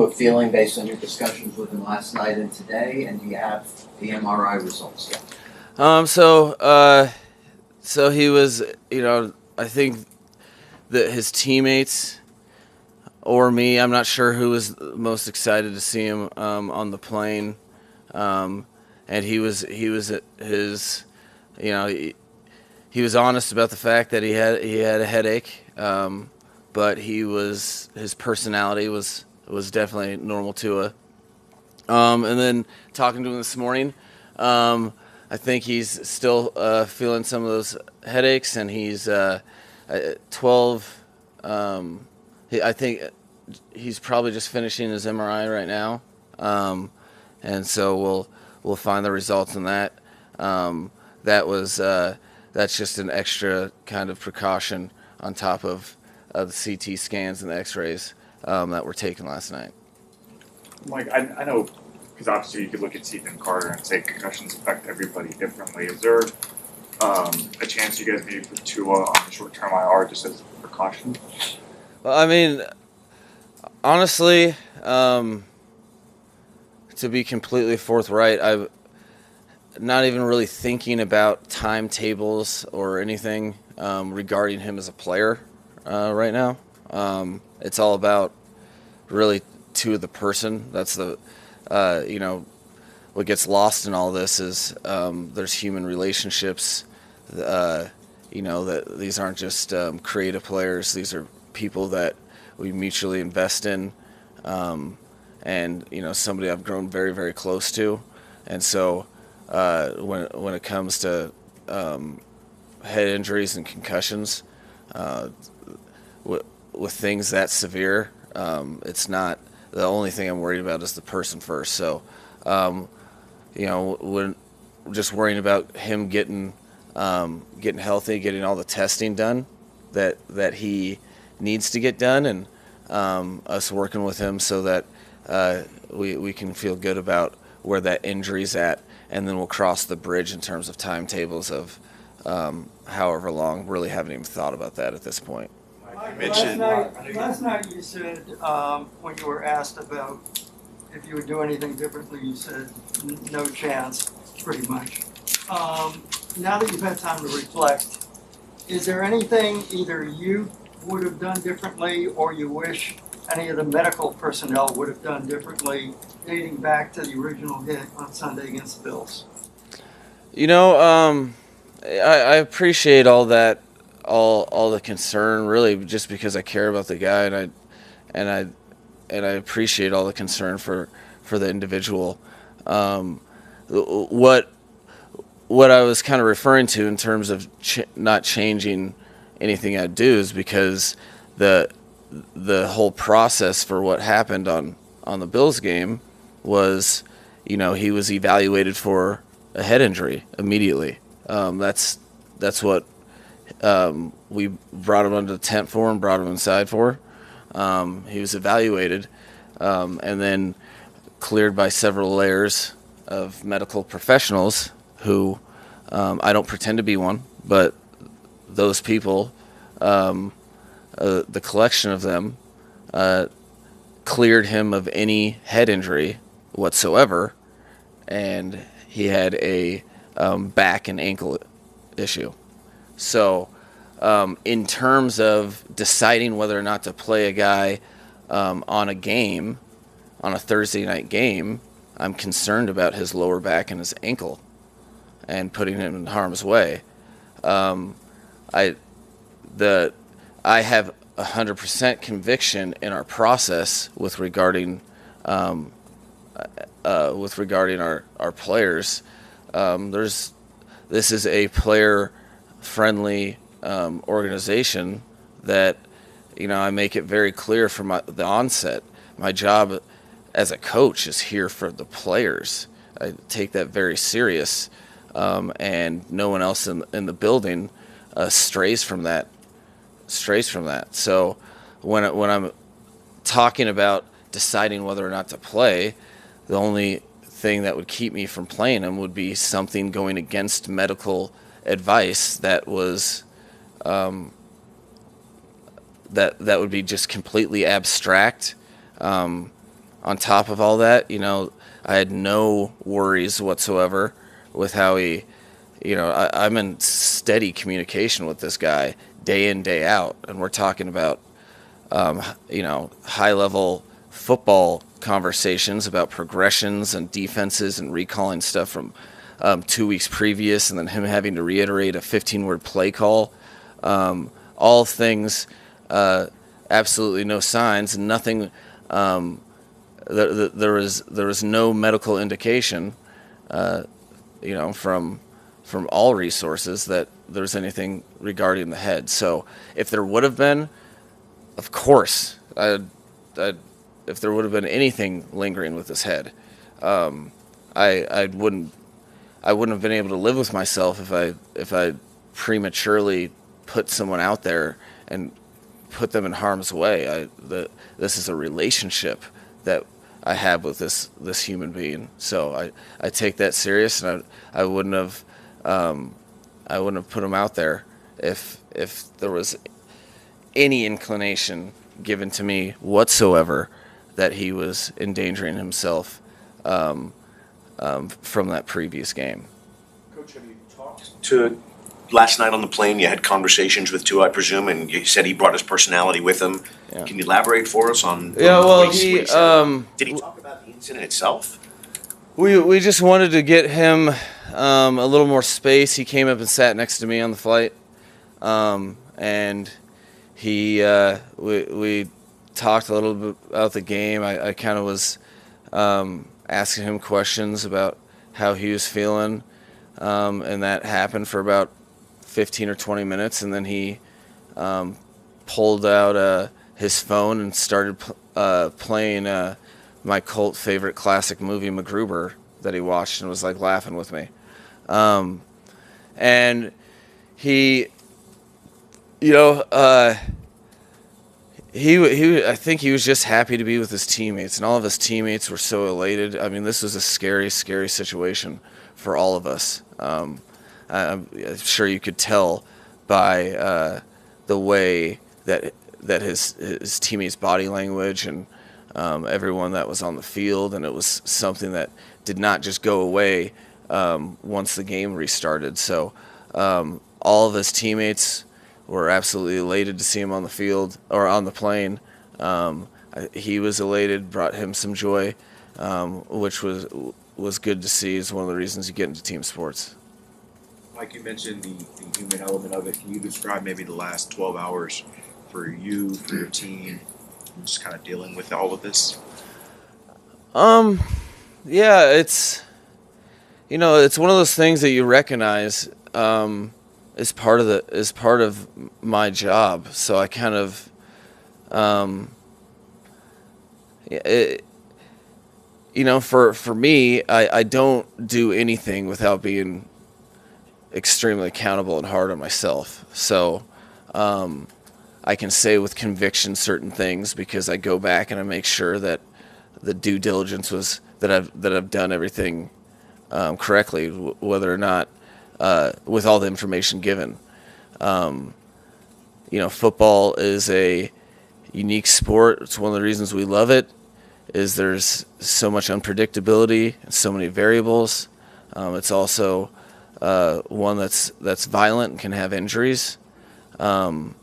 A feeling based on your discussions with him last night and today, and do you have the MRI results yet? So he was, I think that his teammates or me, I'm not sure who was most excited to see him on the plane, and he was his, he was honest about the fact that he had a headache, but his personality was definitely normal to a. And then talking to him this morning, I think he's still feeling some of those headaches, and he's 12. I think he's probably just finishing his MRI right now, and so we'll find the results on that. That's just an extra kind of precaution on top of the CT scans and the X-rays that were taken last night. Mike, I know, because obviously you could look at Ethan Carter and say concussions affect everybody differently. Is there a chance you guys maybe put Tua on the short-term IR just as a precaution? Well, I mean, honestly, to be completely forthright, I'm not even really thinking about timetables or anything regarding him as a player right now. It's all about really Tua the person. That's the, what gets lost in all this is there's human relationships. That these aren't just creative players. These are people that we mutually invest in, and somebody I've grown very, very close to, and so when it comes to head injuries and concussions, with things that severe, it's not the only thing I'm worried about is the person first. So, when just worrying about him getting healthy, getting all the testing done that he needs to get done, and us working with him so that we can feel good about where that injury's at, and then we'll cross the bridge in terms of timetables of however long. Really haven't even thought about that at this point. Last night you said, when you were asked about if you would do anything differently, you said no chance, pretty much. Now that you've had time to reflect, is there anything either you would have done differently or you wish any of the medical personnel would have done differently dating back to the original hit on Sunday against the Bills? I appreciate all that, all the concern, really, just because I care about the guy, and I appreciate all the concern for the individual. What I was kind of referring to in terms of not changing anything I do is because the whole process for what happened on the Bills game was, he was evaluated for a head injury immediately. That's what we brought him under the tent for and brought him inside for. He was evaluated and then cleared by several layers of medical professionals who I don't pretend to be one, but those people, the collection of them, cleared him of any head injury whatsoever, and he had a back and ankle issue. So in terms of deciding whether or not to play a guy on a Thursday night game, I'm concerned about his lower back and his ankle and putting him in harm's way. I have 100% conviction in our process with regarding our players. This is a player-friendly organization that I make it very clear from the onset. My job as a coach is here for the players. I take that very serious, and no one else in the building strays from that. So when I'm talking about deciding whether or not to play, the only thing that would keep me from playing him would be something going against medical advice that was that would be just completely abstract, on top of all that, I had no worries whatsoever with how he, I'm in steady communication with this guy day in, day out. And we're talking about, high level football conversations about progressions and defenses and recalling stuff from 2 weeks previous, and then him having to reiterate a 15-word play call. All things, absolutely no signs, and nothing. There was no medical indication, from all resources that there was anything regarding the head. So if there would have been, of course, if there would have been anything lingering with his head, I wouldn't have been able to live with myself if I prematurely put someone out there and put them in harm's way. This is a relationship that I have with this human being, so I take that serious, and I wouldn't have put him out there if there was any inclination given to me whatsoever that he was endangering himself from that previous game. Coach, have you talked to last night on the plane? You had conversations with Tua, I presume, and you said he brought his personality with him. Yeah. Can you elaborate for us on? Yeah, well, what he said? Did he talk about the incident itself? We just wanted to get him a little more space. He came up and sat next to me on the flight, and we talked a little bit about the game. I kind of was asking him questions about how he was feeling, and that happened for about 15 or 20 minutes, and then he pulled out his phone and started playing my cult favorite classic movie, MacGruber, that he watched, and was like laughing with me. And he, I think he was just happy to be with his teammates, and all of his teammates were so elated. I mean, this was a scary, scary situation for all of us. I'm sure you could tell by the way that his teammates' body language and everyone that was on the field, and it was something that did not just go away once the game restarted. So all of his teammates were absolutely elated to see him on the field or on the plane. He was elated, brought him some joy, which was good to see. Is one of the reasons you get into team sports. Mike, you mentioned the human element of it. Can you describe maybe the last 12 hours for you, for your team, just kind of dealing with all of this? Yeah, it's one of those things that you recognize is part of my job. So I kind of for me, I don't do anything without being extremely accountable and hard on myself. So I can say with conviction certain things because I go back and I make sure that the due diligence was that I've done everything correctly, whether or not with all the information given. Football is a unique sport. It's one of the reasons we love it. Is there's so much unpredictability and so many variables. It's also one that's violent and can have injuries, and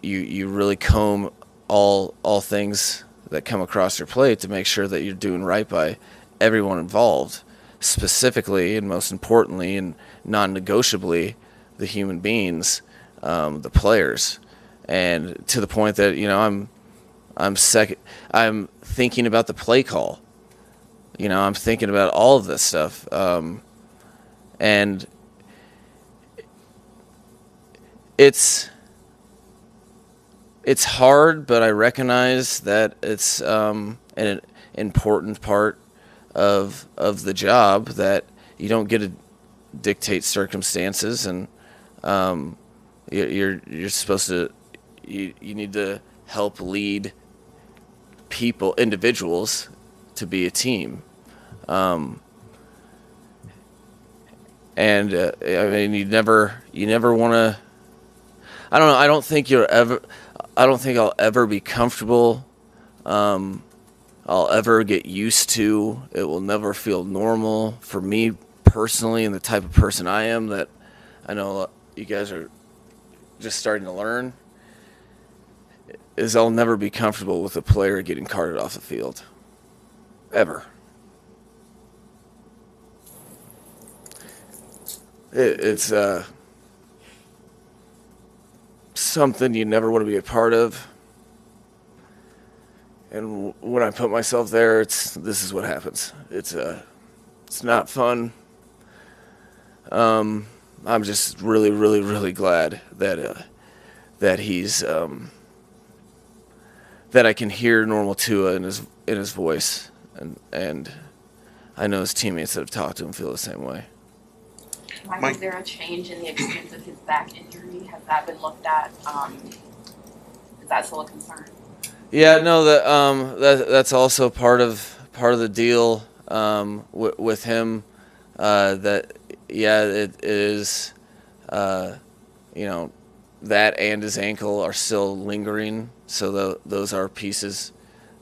you really comb all things that come across your plate to make sure that you're doing right by everyone involved, specifically and most importantly and non-negotiably the human beings, the players, and to the point that I'm thinking about the play call. I'm thinking about all of this stuff. And it's hard, but I recognize that it's an important part of the job, that you don't get to dictate circumstances, and you're supposed to you need to help lead individuals to be a team. And I mean, you never want to. I don't know. I don't think I'll ever be comfortable I'll ever get used to. It will never feel normal for me personally, and the type of person I am that I know you guys are just starting to learn, is I'll never be comfortable with a player getting carted off the field. Ever. It's something you never want to be a part of. And when I put myself there, this is what happens. It's not fun. I'm just really, really, really glad that he's that I can hear normal Tua in his voice, and I know his teammates that have talked to him feel the same way. Mike, Mike. is there a change in the extent of his back injury? Has that been looked at? Is that still a concern? Yeah, no, that's also part of the deal with him. That it is, that and his ankle are still lingering. So those are pieces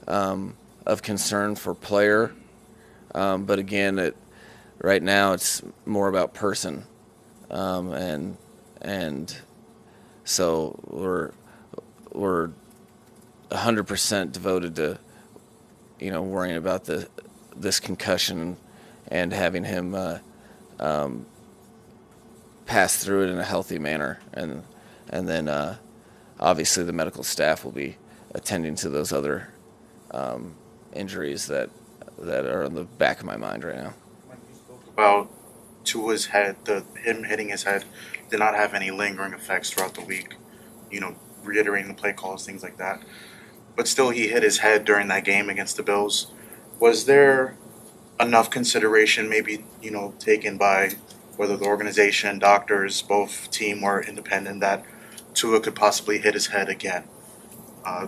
of concern for player. But again, right now it's more about person, and so we're 100% devoted to worrying about this concussion and having him pass through it in a healthy manner, and then obviously the medical staff will be attending to those other injuries that are on the back of my mind right now. About Tua's head, him hitting his head did not have any lingering effects throughout the week, reiterating the play calls, things like that. But still, he hit his head during that game against the Bills. Was there enough consideration maybe, taken by whether the organization, doctors, both team or independent, that Tua could possibly hit his head again?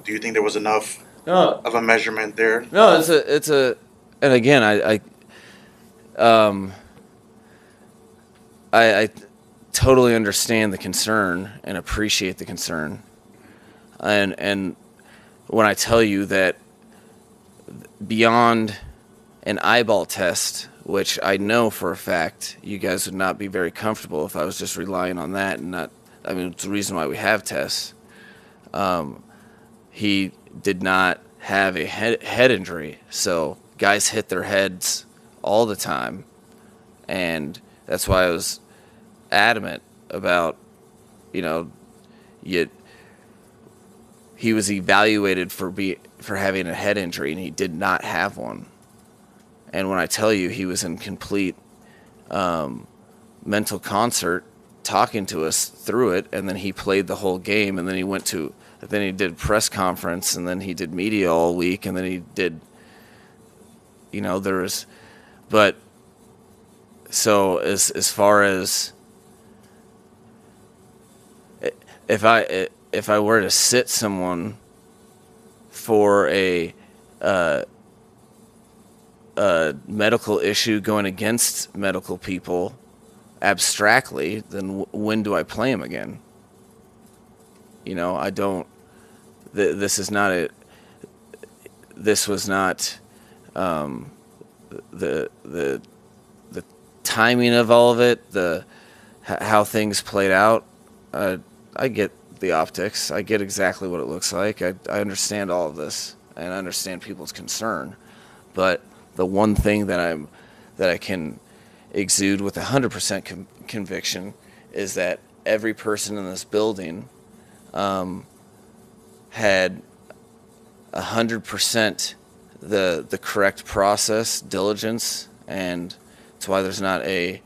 Do you think there was enough of a measurement there? No, it's a, and again, I totally understand the concern and appreciate the concern, and when I tell you that beyond an eyeball test, which I know for a fact you guys would not be very comfortable if I was just relying on that, and not, I mean, it's the reason why we have tests. He did not have a head injury, so guys hit their heads all the time, and that's why I was adamant about, he was evaluated for having a head injury, and he did not have one. And when I tell you he was in complete mental concert, talking to us through it, and then he played the whole game, and then he did press conference, and then he did media all week, and then he did, but so as far as if I were to sit someone for a medical issue going against medical people abstractly, then when do I play him again? I don't. This was not the timing of all of it, how things played out. I get the optics. I get exactly what it looks like. I understand all of this, and I understand people's concern. But the one thing that I can exude with 100% conviction is that every person in this building had 100% the correct process, diligence, and that's why there's not a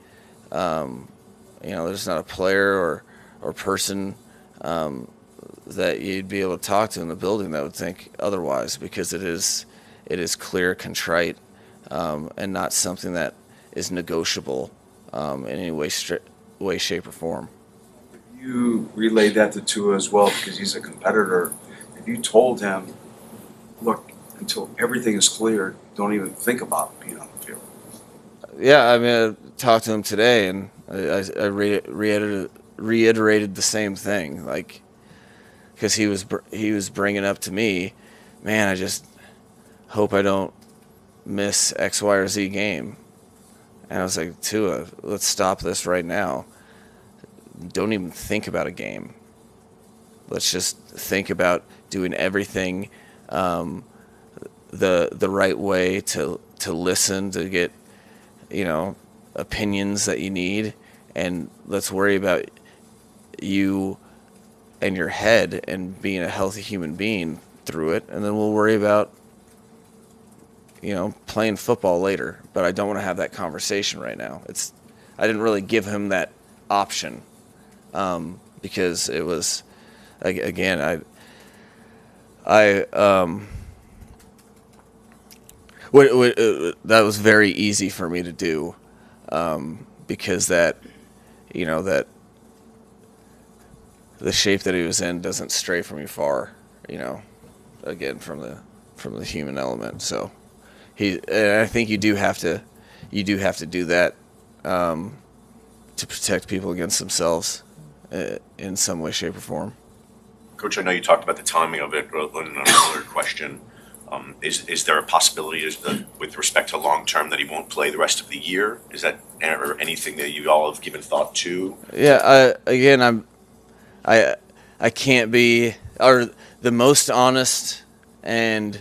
there's not a player or person that you'd be able to talk to in the building that would think otherwise, because it is clear, contrite, and not something that is negotiable in any way, shape, or form. You relayed that to Tua as well, because he's a competitor. If you told him, look, until everything is clear, don't even think about being on the field. Yeah, I mean, I talked to him today, and I reiterated the same thing, because he was bringing up to me, man, I hope I don't miss X, Y, or Z game. And I was like, Tua, let's stop this right now. Don't even think about a game. Let's just think about doing everything the right way to listen, to get, opinions that you need, and let's worry about you and your head and being a healthy human being through it, and then we'll worry about playing football later. But I don't want to have that conversation right now. I didn't really give him that option because it was, again, that was very easy for me to do because that the shape that he was in doesn't stray from you far, again from the human element. So and I think you do have to do that to protect people against themselves in some way, shape, or form. Coach, I know you talked about the timing of it in another question. Is there a possibility with respect to long term that he won't play the rest of the year? Is that or anything that you all have given thought to? Yeah, I can't be, or the most honest and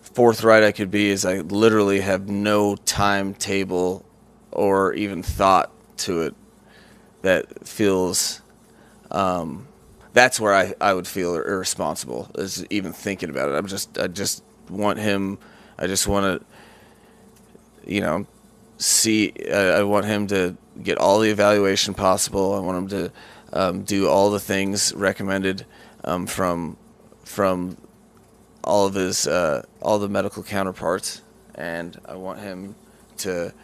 forthright I could be is I literally have no timetable or even thought to it that feels that's where I would feel irresponsible, is even thinking about it. I just want him. I just want to, see. I want him to get all the evaluation possible. I want him to do all the things recommended from all of his all the medical counterparts, and I want him to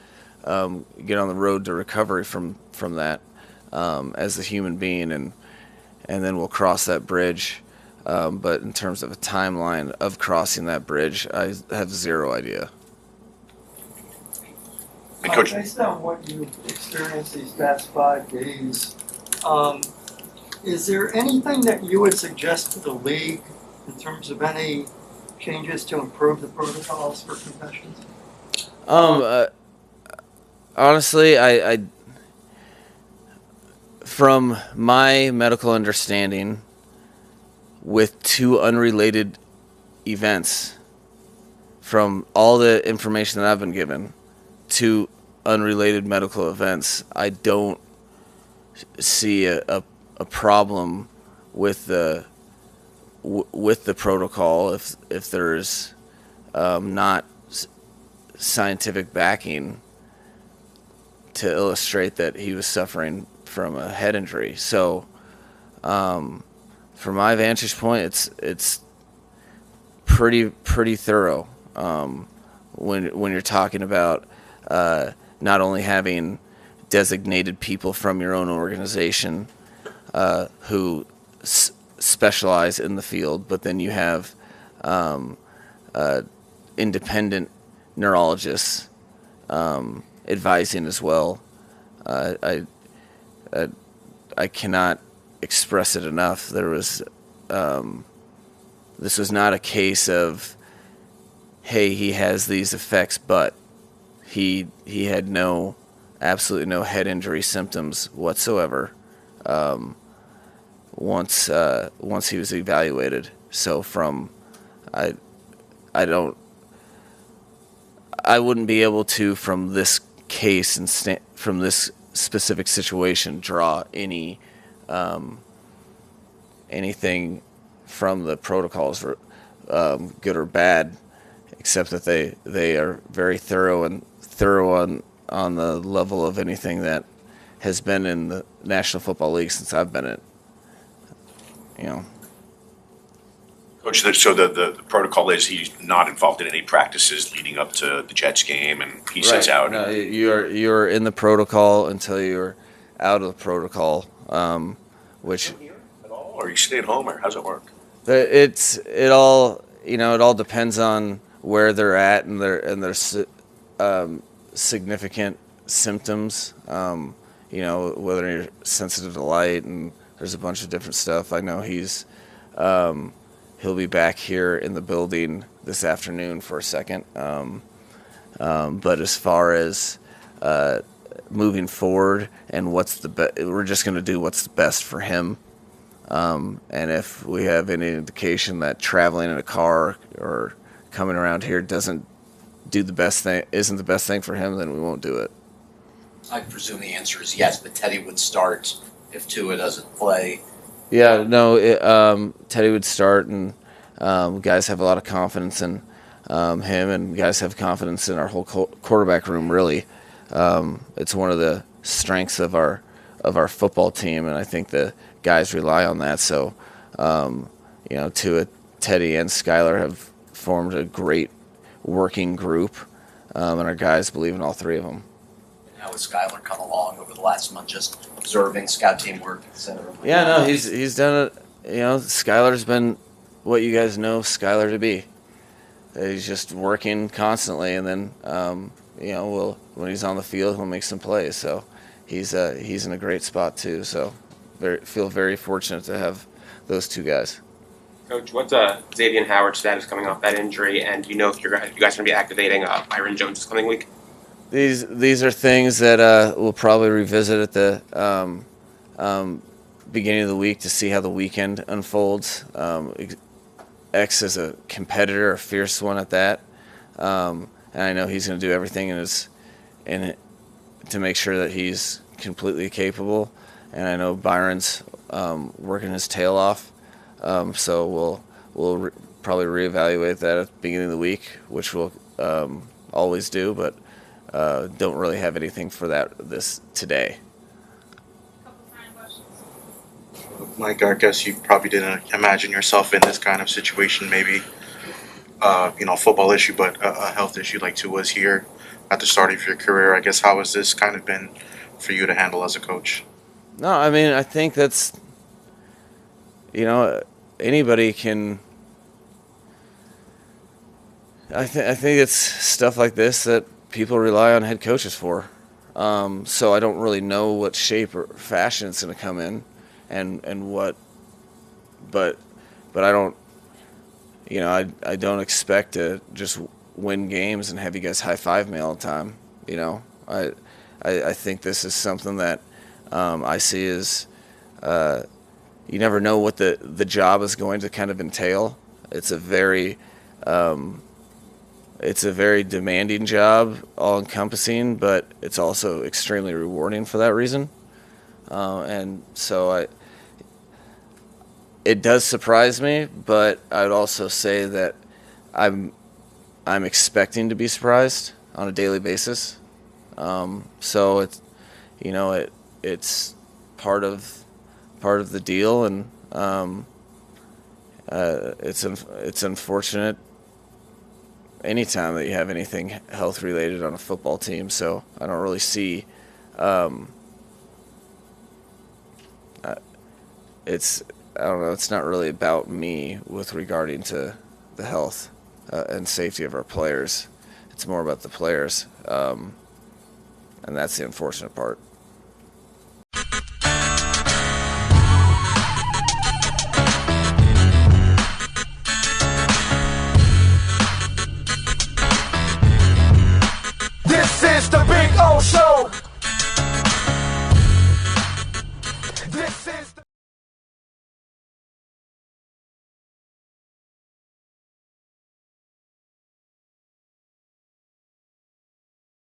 get on the road to recovery from that as a human being, and then we'll cross that bridge. But in terms of a timeline of crossing that bridge, I have zero idea. And Coach, based on what you've experienced these past 5 days, is there anything that you would suggest to the league in terms of any changes to improve the protocols for concussions? Honestly, I from my medical understanding, with 2 unrelated events, from all the information that I've been given, 2 unrelated medical events, I don't see a problem with the protocol if there's not scientific backing to illustrate that he was suffering from a head injury. So from my vantage point, it's pretty thorough when you're talking about not only having designated people from your own organization who specialize in the field, but then you have independent neurologists advising as well. I cannot express it enough. There was this was not a case of, hey, he has these effects, but he had absolutely no head injury symptoms whatsoever once he was evaluated. So I wouldn't be able to, from this case and from this specific situation, draw anything from the protocols for good or bad, except that they are very thorough on the level of anything that has been in the National Football League since I've been in it. Coach, so the protocol is he's not involved in any practices leading up to the Jets game, and he sits out. No, you're in the protocol until you're out of the protocol, which Here at all, or you stay at home, or how's it work? it all depends on where they're at and their significant symptoms. Whether you're sensitive to light, and there's a bunch of different stuff. I know he's he'll be back here in the building this afternoon for a second. But as far as moving forward and we're just going to do what's the best for him. And if we have any indication that traveling in a car or coming around here isn't the best thing for him, then we won't do it. I presume the answer is yes, but Teddy would start if Tua doesn't play. Yeah, no, Teddy would start, and guys have a lot of confidence in him, and guys have confidence in our whole quarterback room. Really, it's one of the strengths of our football team, and I think the guys rely on that. So, Tua, Teddy, and Skylar have formed a great working group, and our guys believe in all three of them. How has Skylar come along over the last month, just observing scout team work, etc.? Yeah, no, he's done it. Skylar's been what you guys know Skylar to be. He's just working constantly, and then when he's on the field, he'll make some plays. So he's in a great spot too. So feel very fortunate to have those two guys. Coach, what's Xavier Howard's status coming off that injury, and if you guys are going to be activating Byron Jones this coming week? These are things that we'll probably revisit at the beginning of the week to see how the weekend unfolds. X is a competitor, a fierce one at that, and I know he's going to do everything in it to make sure that he's completely capable. And I know Byron's working his tail off, so we'll probably reevaluate that at the beginning of the week, which we'll always do, but don't really have anything for this today. Mike, I guess you probably didn't imagine yourself in this kind of situation, maybe, football issue, but a health issue like Tua's here at the start of your career. I guess how has this kind of been for you to handle as a coach? No, I mean, I think that's, anybody can, I think it's stuff like this that people rely on head coaches for. So I don't really know what shape or fashion it's going to come in. And what, but I don't, I don't expect to just win games and have you guys high five me all the time. I think this is something that I see as you never know what the job is going to kind of entail. It's a very demanding job, all encompassing, but it's also extremely rewarding for that reason. And so it does surprise me, but I would also say that I'm expecting to be surprised on a daily basis. So it's it's part of the deal, and it's unfortunate anytime that you have anything health related on a football team. So I don't really see. I don't know. It's not really about me with regarding to the health and safety of our players. It's more about the players, and that's the unfortunate part.